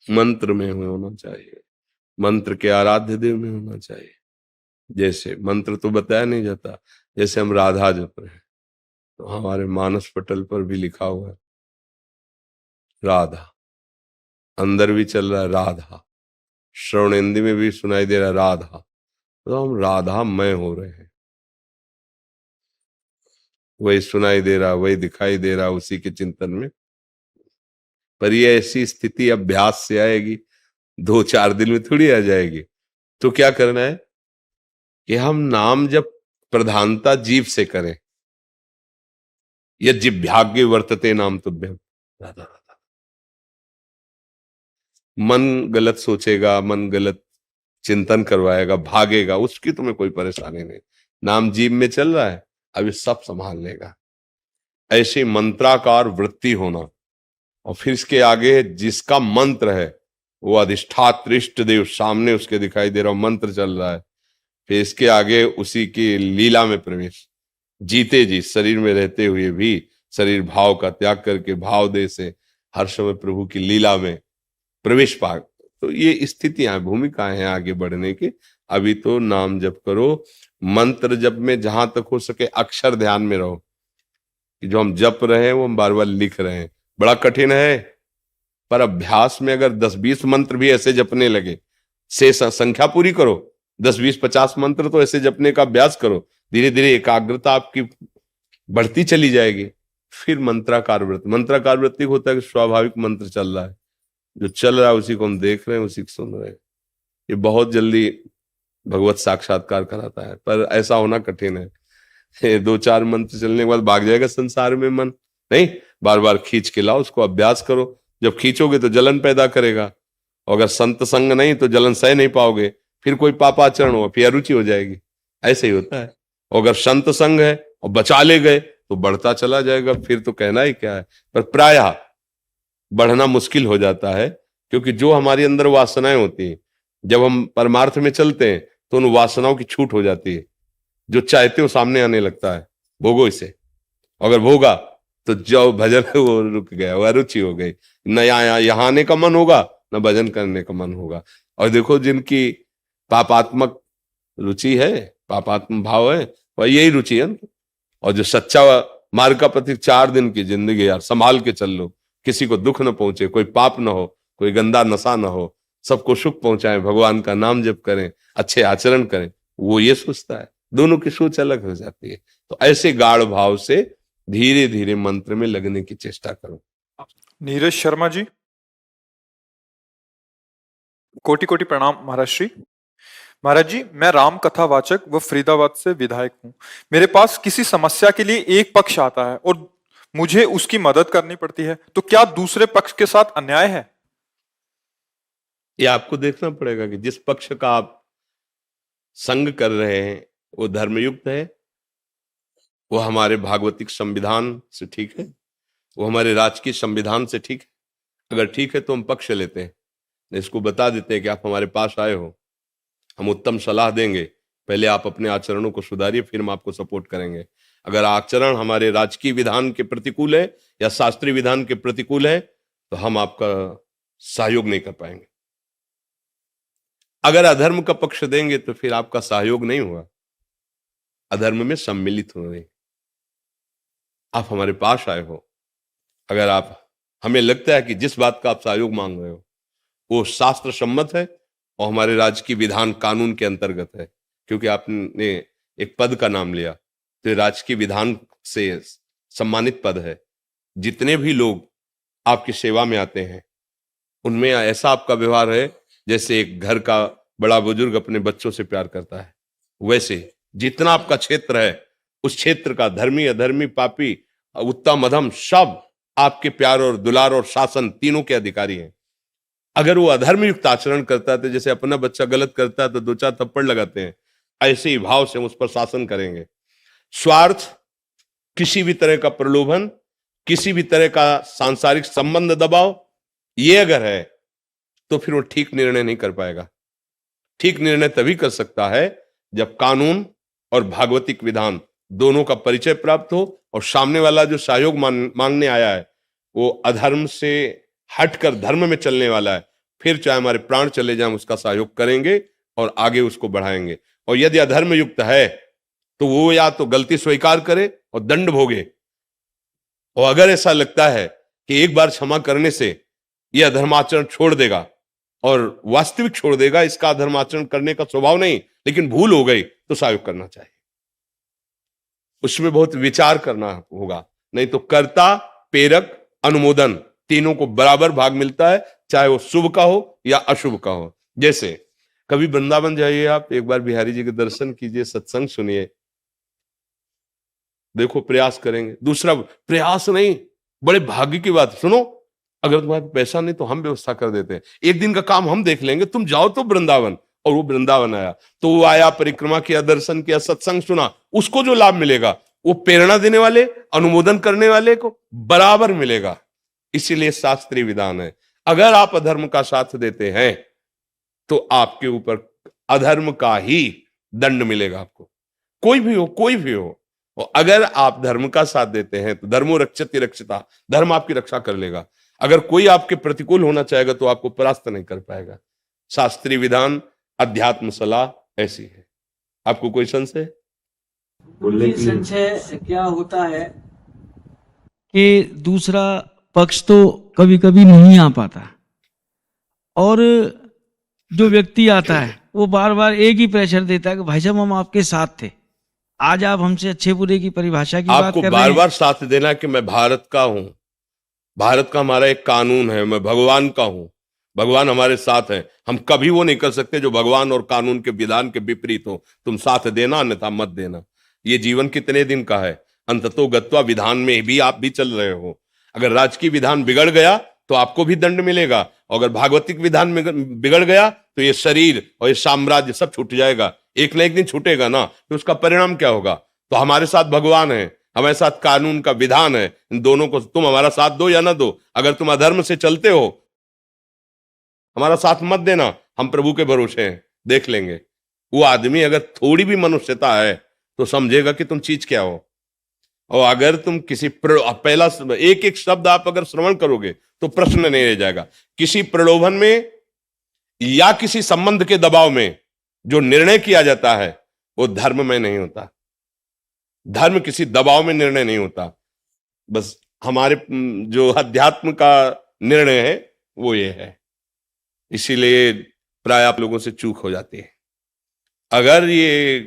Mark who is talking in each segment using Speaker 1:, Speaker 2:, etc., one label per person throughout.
Speaker 1: मंत्र में होना चाहिए, मंत्र के आराध्य देव में होना चाहिए। जैसे मंत्र तो बताया नहीं जाता, जैसे हम राधा जप रहे हैं तो हमारे मानस पटल पर भी लिखा हुआ है राधा, अंदर भी चल रहा है राधा, श्रवणेंद्र में भी सुनाई दे रहा है राधा, तो हम राधा मय हो रहे हैं। वही सुनाई दे रहा, वही दिखाई दे रहा उसी के चिंतन में। पर ये ऐसी स्थिति अभ्यास से आएगी, 2-4 दिन में थोड़ी आ जाएगी। तो क्या करना है कि हम नाम जब प्रधानता जीव से करें। यज्जिभ्याग्ये वर्तते नाम तुभ्यम, राधा राधा। मन गलत सोचेगा, मन गलत चिंतन करवाएगा, भागेगा, उसकी तुम्हें कोई परेशानी नहीं। नाम जीव में चल रहा है, अभी सब संभाल लेगा। ऐसी मंत्राकार वृत्ति होना। और फिर इसके आगे जिसका मंत्र है वो अधिष्ठात्र इष्ट देव सामने उसके दिखाई दे रहा, मंत्र चल रहा है। फिर इसके आगे उसी की लीला में प्रवेश, जीते जी शरीर में रहते हुए भी शरीर भाव का त्याग करके भाव दे से हर समय प्रभु की लीला में प्रवेश पा। तो ये स्थितियां, भूमिकाएं हैं आगे बढ़ने की। अभी तो नाम जप करो, मंत्र जप में जहां तक हो सके अक्षर ध्यान में रहो कि जो हम जप रहे हैं वो हम बार बार लिख रहे हैं। बड़ा कठिन है, पर अभ्यास में अगर 10-20 मंत्र भी ऐसे जपने लगे, से संख्या पूरी करो, 10-20-50 मंत्र तो ऐसे जपने का अभ्यास करो, धीरे धीरे एकाग्रता आपकी बढ़ती चली जाएगी। फिर मंत्राकार वृत्ति, मंत्राकार वृत्ति होता है कि स्वाभाविक मंत्र चल रहा है, जो चल रहा है उसी को हम देख रहे हैं, उसी को सुन रहे हैं। ये बहुत जल्दी भगवत साक्षात्कार कराता है, पर ऐसा होना कठिन है। 2-4 मंत्र चलने के बाद भाग जाएगा संसार में मन। नहीं, बार बार खींच के लाओ, उसको अभ्यास करो। जब खींचोगे तो जलन पैदा करेगा, और अगर संत संग नहीं तो जलन सह नहीं पाओगे, फिर कोई पापाचरण हो, फिर अरुचि हो जाएगी। ऐसे ही होता है। और अगर संत संग है और बचा ले गए तो बढ़ता चला जाएगा, फिर तो कहना ही क्या है। पर प्रायः बढ़ना मुश्किल हो जाता है, क्योंकि जो हमारी अंदर वासनाएं होती हैं, जब हम परमार्थ में चलते हैं तो उन वासनाओं की छूट हो जाती है। जो चाहते हो सामने आने लगता है, भोगो इसे। अगर भोगा तो जो भजन है वो रुक गया, वो अरुचि हो गई, न यहाँ आने का मन होगा, न भजन करने का मन होगा। और देखो जिनकी पापात्मक रुचि है, पापात्म भाव है, वह यही रुचि है। और जो सच्चा मार्ग का प्रतीक, 4 दिन की जिंदगी यार संभाल के चल लो, किसी को दुख न पहुंचे, कोई पाप न हो, कोई गंदा नशा न हो, सबको सुख पहुंचाएं, भगवान का नाम जप करें, अच्छे आचरण करें, वो ये सोचता है। दोनों की सोच अलग हो जाती है। तो ऐसे गाढ़ भाव से धीरे धीरे मंत्र में लगने की चेष्टा करो।
Speaker 2: नीरज शर्मा जी, कोटि कोटि प्रणाम महाराज श्री। महाराज जी, मैं राम कथावाचक व फरीदाबाद से विधायक हूँ। मेरे पास किसी समस्या के लिए एक पक्ष आता है और मुझे उसकी मदद करनी पड़ती है, तो क्या दूसरे पक्ष के साथ अन्याय है?
Speaker 1: ये आपको देखना पड़ेगा कि जिस पक्ष का आप संग कर रहे हैं वो धर्मयुक्त है, वो हमारे भागवतिक संविधान से ठीक है, वो हमारे राजकीय संविधान से ठीक है। अगर ठीक है तो हम पक्ष लेते हैं, इसको बता देते हैं कि आप हमारे पास आए हो, हम उत्तम सलाह देंगे, पहले आप अपने आचरणों को सुधारिए, फिर हम आपको सपोर्ट करेंगे। अगर आचरण हमारे राजकीय विधान के प्रतिकूल है या शास्त्रीय विधान के प्रतिकूल है तो हम आपका सहयोग नहीं कर पाएंगे। अगर अधर्म का पक्ष देंगे तो फिर आपका सहयोग नहीं हुआ, अधर्म में सम्मिलित हो रहे। आप हमारे पास आए हो, अगर आप हमें लगता है कि जिस बात का आप सहयोग मांग रहे हो वो शास्त्र सम्मत है और हमारे राज्य की विधान कानून के अंतर्गत है, क्योंकि आपने एक पद का नाम लिया तो राज्य की विधान से सम्मानित पद है। जितने भी लोग आपकी सेवा में आते हैं उनमें ऐसा आपका व्यवहार है जैसे एक घर का बड़ा बुजुर्ग अपने बच्चों से प्यार करता है, वैसे जितना आपका क्षेत्र है उस क्षेत्र का धर्मी अधर्मी पापी उत्तम अधम सब आपके प्यार और दुलार और शासन तीनों के अधिकारी हैं। अगर वो अधर्म युक्त आचरण करता है तो जैसे अपना बच्चा गलत करता है तो 2-4 थप्पड़ लगाते हैं, ऐसे ही भाव से हम उस पर शासन करेंगे। स्वार्थ, किसी भी तरह का प्रलोभन, किसी भी तरह का सांसारिक संबंध दबाव, ये अगर है तो फिर वो ठीक निर्णय नहीं कर पाएगा। ठीक निर्णय तभी कर सकता है जब कानून और भागवतिक विधान दोनों का परिचय प्राप्त हो और सामने वाला जो सहयोग मांगने आया है वो अधर्म से हटकर धर्म में चलने वाला है, फिर चाहे हमारे प्राण चले जाएं उसका सहयोग करेंगे और आगे उसको बढ़ाएंगे। और यदि अधर्म युक्त है तो वो या तो गलती स्वीकार करे और दंड भोगे, और अगर ऐसा लगता है कि एक बार क्षमा करने से यह अधर्माचरण छोड़ देगा और वास्तविक छोड़ देगा, इसका अधर्माचरण करने का स्वभाव नहीं, लेकिन भूल हो गई, तो सहयोग करना चाहिए। उसमें बहुत विचार करना होगा, नहीं तो कर्ता, प्रेरक, अनुमोदन तीनों को बराबर भाग मिलता है, चाहे वो शुभ का हो या अशुभ का हो। जैसे कभी वृंदावन जाइए आप, एक बार बिहारी जी के दर्शन कीजिए, सत्संग सुनिए, देखो प्रयास करेंगे। दूसरा प्रयास नहीं, बड़े भाग्य की बात, सुनो, अगर तुम्हारे पास पैसा नहीं तो हम व्यवस्था कर देते हैं, एक दिन का काम हम देख लेंगे, तुम जाओ तो वृंदावन। और वो वृंदावन आया तो वो आया, परिक्रमा किया, दर्शन किया, सत्संग सुना, उसको जो लाभ मिलेगा वो प्रेरणा देने वाले, अनुमोदन करने वाले को बराबर मिलेगा। इसीलिए शास्त्रीय विधान है, अगर आप अधर्म का साथ देते हैं तो आपके ऊपर अधर्म का ही दंड मिलेगा आपको, कोई भी हो, कोई भी हो। और अगर आप धर्म का साथ देते हैं तो धर्मो रक्षति रक्षिता, धर्म आपकी रक्षा कर लेगा। अगर कोई आपके प्रतिकूल होना चाहेगा तो आपको परास्त नहीं कर पाएगा। शास्त्रीय विधान, अध्यात्म सलाह ऐसी है। आपको कोई संशय?
Speaker 3: संशय क्या होता है
Speaker 4: कि दूसरा पक्ष तो कभी कभी नहीं आ पाता, और जो व्यक्ति आता है वो बार बार एक ही प्रेशर देता है कि भाई साहब हम आपके साथ थे, आज आप हमसे अच्छे बुरे की परिभाषा की बात
Speaker 1: आपको
Speaker 4: कर
Speaker 1: बार
Speaker 4: रहे हैं।
Speaker 1: बार साथ देना कि मैं भारत का हूं, भारत का हमारा एक कानून है, मैं भगवान का हूं, भगवान हमारे साथ है। हम कभी वो नहीं कर सकते जो भगवान और कानून के विधान के विपरीत हो। तुम साथ देना अन्यथा मत देना। ये जीवन कितने दिन का है, अंततो गत्वा विधान में भी आप भी चल रहे हो। अगर राजकीय विधान बिगड़ गया तो आपको भी दंड मिलेगा, और अगर भागवतिक विधान में बिगड़ गया तो ये शरीर और ये साम्राज्य सब छूट जाएगा, एक न एक दिन छूटेगा ना। तो उसका परिणाम क्या होगा? तो हमारे साथ भगवान है, हमारे साथ कानून का विधान है, इन दोनों को तुम हमारा साथ दो या ना दो। अगर तुम अधर्म से चलते हो हमारा साथ मत देना, हम प्रभु के भरोसे हैं, देख लेंगे। वो आदमी अगर थोड़ी भी मनुष्यता है तो समझेगा कि तुम चीज क्या हो। और अगर तुम किसी पहला एक एक शब्द आप अगर श्रवण करोगे तो प्रश्न नहीं रह जाएगा। किसी प्रलोभन में या किसी संबंध के दबाव में जो निर्णय किया जाता है वो धर्म में नहीं होता। धर्म किसी दबाव में निर्णय नहीं होता। बस हमारे जो अध्यात्म का निर्णय है वो ये है। इसीलिए प्राय आप लोगों से चूक हो जाती है। अगर ये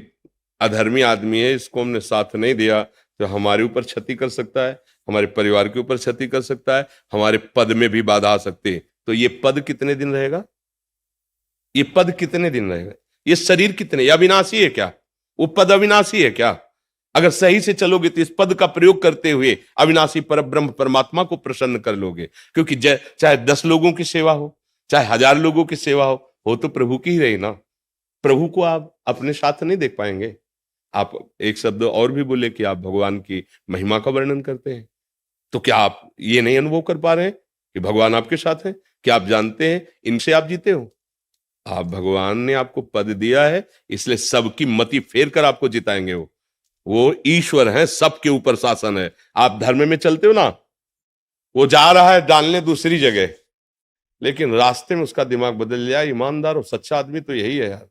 Speaker 1: अधर्मी आदमी है, इसको हमने साथ नहीं दिया तो हमारे ऊपर क्षति कर सकता है, हमारे परिवार के ऊपर क्षति कर सकता है, हमारे पद में भी बाधा आ सकती है। तो ये पद कितने दिन रहेगा? ये पद कितने दिन रहेगा? ये शरीर कितने, अविनाशी है क्या? वो पद अविनाशी है क्या? अगर सही से चलोगे तो इस पद का प्रयोग करते हुए अविनाशी परब्रह्म परमात्मा को प्रसन्न कर लोगे। क्योंकि चाहे 10 लोगों की सेवा हो, चाहे 1000 लोगों की सेवा हो तो प्रभु की ही रही ना। प्रभु को आप अपने साथ नहीं देख पाएंगे। आप एक शब्द और भी बोले कि आप भगवान की महिमा का वर्णन करते हैं, तो क्या आप ये नहीं अनुभव कर पा रहे हैं कि भगवान आपके साथ हैं? क्या आप जानते हैं इनसे आप जीते हो? आप, भगवान ने आपको पद दिया है, इसलिए सबकी मति फेर कर आपको जिताएंगे। वो ईश्वर हैं, सबके ऊपर शासन है। आप धर्म में चलते हो ना, वो जा रहा है डालने दूसरी जगह, लेकिन रास्ते में उसका दिमाग बदल लिया। ईमानदार और सच्चा आदमी तो यही है यार।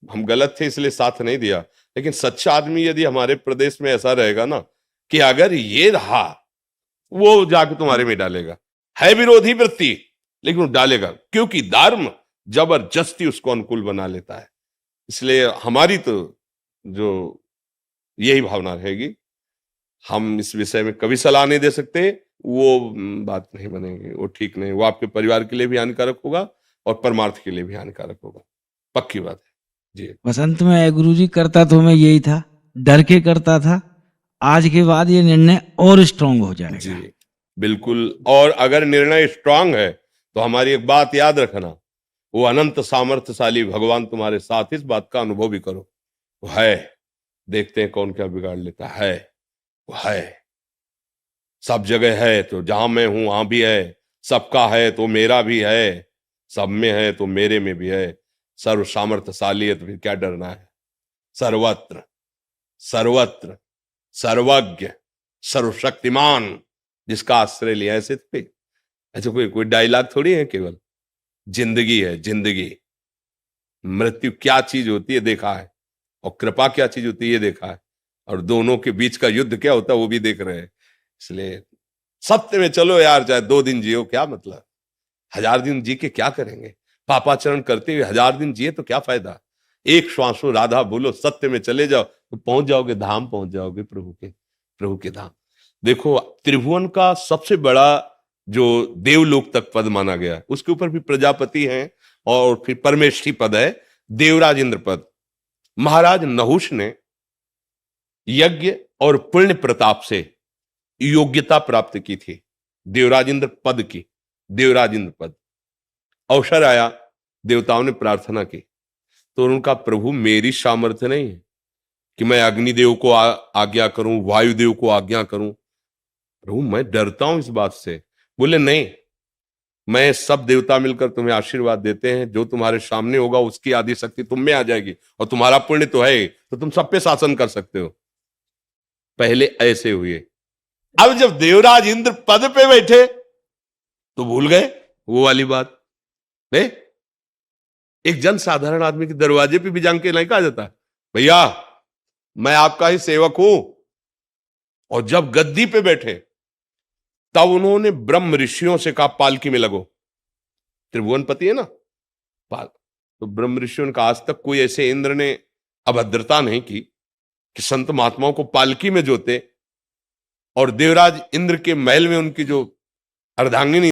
Speaker 1: हम गलत थे इसलिए साथ नहीं दिया, लेकिन सच्चा आदमी यदि हमारे प्रदेश में ऐसा रहेगा ना कि अगर ये रहा, वो जाके तुम्हारे में डालेगा। है विरोधी वृत्ति लेकिन वो डालेगा, क्योंकि धर्म जबरदस्ती उसको अनुकूल बना लेता है। इसलिए हमारी तो जो यही भावना रहेगी। हम इस विषय में कभी सलाह नहीं दे सकते, वो बात नहीं बनेगी, वो ठीक नहीं। वो आपके परिवार के लिए भी हानिकारक होगा और परमार्थ के लिए भी हानिकारक होगा, पक्की बात है जी।
Speaker 4: बसंत में गुरुजी करता तो मैं यही था, डर के करता था। आज के बाद ये निर्णय और स्ट्रांग हो जाएगा
Speaker 1: जी बिल्कुल। और अगर निर्णय स्ट्रांग है तो हमारी एक बात याद रखना, वो अनंत सामर्थ्यशाली भगवान तुम्हारे साथ, इस बात का अनुभव भी करो। वो है, देखते हैं कौन क्या बिगाड़ लेता है। वो है, सब जगह है, तो जहां मैं हूं वहां भी है। सबका है तो मेरा भी है, सब में है तो मेरे में भी है। सर्व सामर्थ्यशाली है तो फिर क्या डरना है। सर्वत्र सर्वत्र सर्वज्ञ सर्वशक्तिमान जिसका आश्रय लिया, ऐसे कोई डायलॉग थोड़ी है केवल। जिंदगी है, जिंदगी। मृत्यु क्या चीज होती है देखा है, और कृपा क्या चीज होती है ये देखा है, और दोनों के बीच का युद्ध क्या होता है वो भी देख रहे हैं। इसलिए सत्य में चलो यार, चाहे 2 दिन जियो क्या मतलब, 1000 दिन जी के क्या करेंगे, पापाचरण करते हुए 1000 दिन जिए तो क्या फायदा। एक श्वासो राधा बोलो, सत्य में चले जाओ तो पहुंच जाओगे धाम, पहुंच जाओगे प्रभु के धाम। देखो त्रिभुवन का सबसे बड़ा जो देवलोक तक पद माना गया, उसके ऊपर भी प्रजापति हैं, और फिर परमेष्ठी पद है, देवराज इंद्र पद। महाराज नहुष ने यज्ञ और पुण्य प्रताप से योग्यता प्राप्त की थी देवराज इंद्र पद की, देवराज इंद्र पद। अवसर आया, देवताओं ने प्रार्थना की, तो उनका प्रभु मेरी सामर्थ्य नहीं है कि मैं अग्निदेव को आज्ञा करूं, वायुदेव को आज्ञा करूं, प्रभु मैं डरता हूं इस बात से। बोले नहीं, मैं सब देवता मिलकर तुम्हें आशीर्वाद देते हैं, जो तुम्हारे सामने होगा उसकी आदि शक्ति तुम में आ जाएगी, और तुम्हारा पुण्य तो है तो तुम सब पे शासन कर सकते हो। पहले ऐसे हुए, अब जब देवराज इंद्र पद पे बैठे तो भूल गए वो वाली बात। एक जन साधारण आदमी के दरवाजे पे भी जान के नहीं कहा जाता भैया मैं आपका ही सेवक हूं। और जब गद्दी पे बैठे तब उन्होंने ब्रह्म ऋषियों से कहा पालकी में लगो, त्रिभुवनपति है ना पाल। तो ब्रह्म ऋषियों ने कहा आज तक कोई ऐसे इंद्र ने अभद्रता नहीं की कि संत महात्माओं को पालकी में जोते, और देवराज इंद्र के महल में उनकी जो अर्धांगिनी